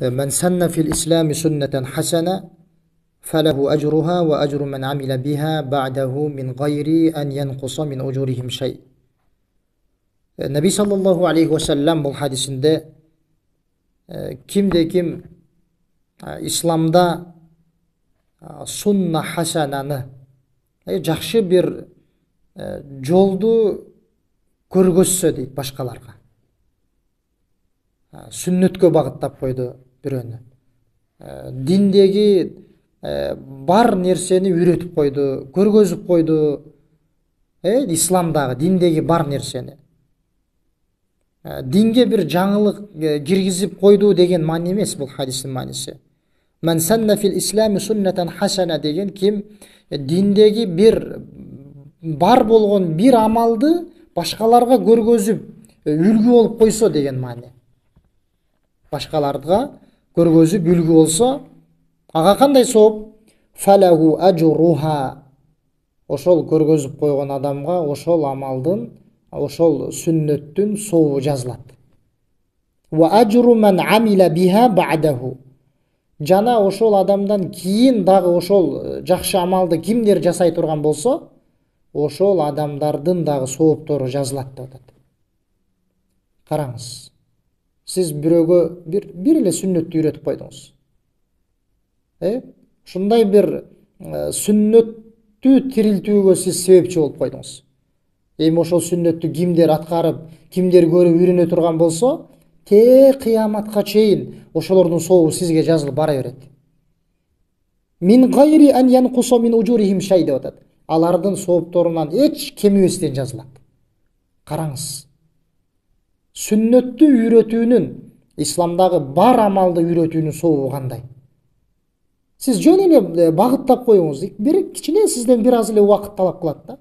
Men sanna fil islami sunneten hasene felehu ecruha ve ecru men amile biha ba'dehu min gayri en yenkusa min ucurihim şey. Nebi sallallahu aleyhi ve sellem bu hadisinde kimde kim İslamda sunna hasananı жақшы bir жолду көргөзсө дейт башкаларга. Сүннөткө багыттап койду бирөөнү. Диндеги бар нерсени үйрөтүп койду, көргөзүп койду. Исламдагы диндеги бар нерсени. Динге бир жаңылык киргизип койду деген маани эмес бул хадистин мааниси. Мен санна фил ислами суннатан хасана деген ким диндеги бир бар болгон бир амалды башкаларга көргөзүп үлгү болуп койсо деген маани. Башкаларга көргөзүп үлгү болсо, ага кандай сооп? Фалаху ажруха. Ошол көргөзүп койгон адамга ошол амалдын, ошол сүннөттүн сообу жазылат. Ва ажру мен амила биха ба'даху. Жана ошол адамдан кийин дагы ошол жакшы амалды кимдер жасай турган болсо, ошол адамдардын дагы сооптору жазылат деп атат. Караңыз. Сиз бирөөгө бир эле сүннөттү үйрөтүп койдуңуз. Ушундай бир сүннөттү тирилтүүгө сиз себепчи болуп койдуңуз. Эми ошол сүннөттү кимдер аткарып, кимдер көрүп үйрөнө турган болсо, те кыяматка чейин ошолордун сообу сизге жазылып бара берет. Мин гайри ан янкуса мин уджурихим шей деп атат. Алардын соопторунан эч кемибестен жазылат. Караңыз. Сүннөттү үйрөтүүнүн, исламдагы бар амалды үйрөтүүнүн сообу кандай? Сиз жөн эле багыттап коюңуз. Бир кичине сизден бир аз эле убакыт талап кылат да.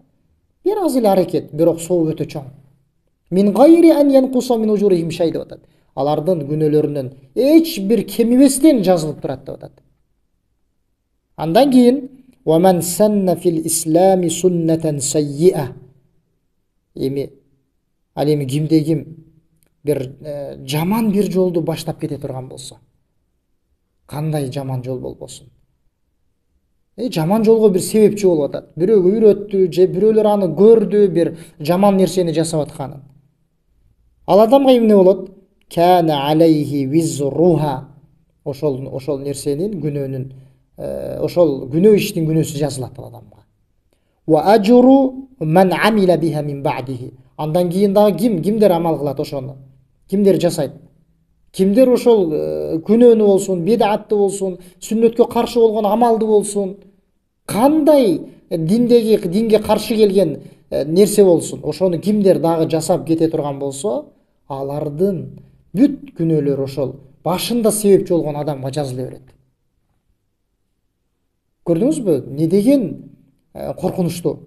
Бир аз эле аракет, бирок сообу өтө чоң. Мин гайри ан янкуса мин уджурихим шей деп атат. Алардын күнөөлөрүнөн эч бир кемибестен жазылып турат деп атат. Андан кийин ва ман санна фил ислами суннатан саййиа. Ал эми кимде ким бир жаман бир жолду баштап кете турган болсо, кандай жаман жол болбосун. Жаман жолго бир себепчи болуп атат. Бирөөгө үйрөттү, же бирөөлөр аны көрдү, бир жаман нерсени жасап атканын. Ал адамга эмне болот? Кана алейхи визруха. Ошол нерсенин күнөөнүн, ошол күнөө иштин күнөөсү жазылат ал адамга. Ва ажру ман амила биха мин ба'дихи. Андан кийин дагы кимдер амал кылат ошону? Кимдер жасайт? Кимдер ошол күнөөнү болсун, бидатты болсун, сүннөткө каршы болгон амалды болсун, кандай динге каршы келген нерсе болсун, ошону кимдер дагы жасап кете турган болсо, алардын бүт күнөөлөрү ошол башында себепчи болгон адамга жазыла берет. Көрдүңүзбү? Не деген коркунучтуу.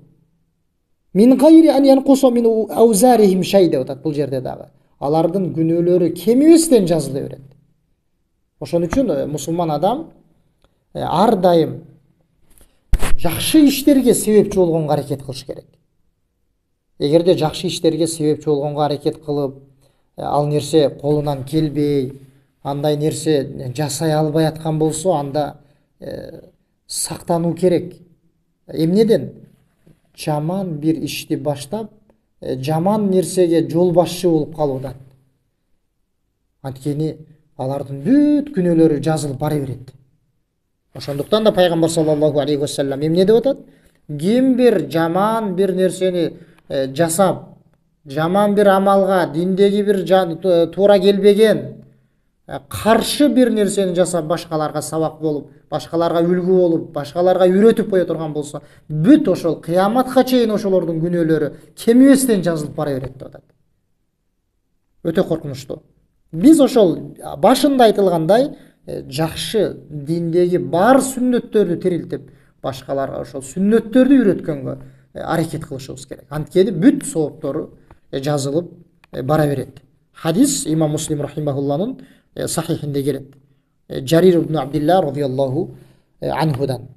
Мин гайри ан янкуса мин аузарихим шей деп атат бул жерде дагы. Алардын күнөөлөрү кемибестен жазыла берет. Ошон үчүн мусулман адам ар дайым жакшы иштерге себепчи болгонго аракет кылыш керек. Эгерде жакшы иштерге себепчи болгонго аракет кылып, ал нерсе колунан келбей, андай нерсе жасай албай аткан болсо, анда сактануу керек. Эмнеден? Жаман бир ишти баштап, жаман нерсеге жол башчы болуп калуудан. Анткени алардын бүт күнөөлөрү жазылып бара берет. Ошондуктан да пайгамбар саллаллаху алейхи ва саллям эмне деп атат? Ким бир жаман бир нерсени жасап, жаман бир амалга, диндеги бир туура келбеген, каршы бир нерсени жасап, башкаларга сабак болуп, башкаларга үлгү болуп, башкаларга үйрөтүп кое турган болсо, бүт ошол кыяматка чейин ошолордун күнөөлөрү кемибестен жазылып бара берет деп атат. Өтө коркунучтуу. Биз ошол башында айтылгандай жакшы диндеги бар сүннөттөрдү тирилтип, башкаларга ошол сүннөттөрдү үйрөткөнгө аракет кылышыбыз керек. Анткени бүт сооптору жазылып бара берет. Хадис имам Муслим рахимахулланын сахихинде келет. Жарир ибн Абдилла радияллаху анхудан.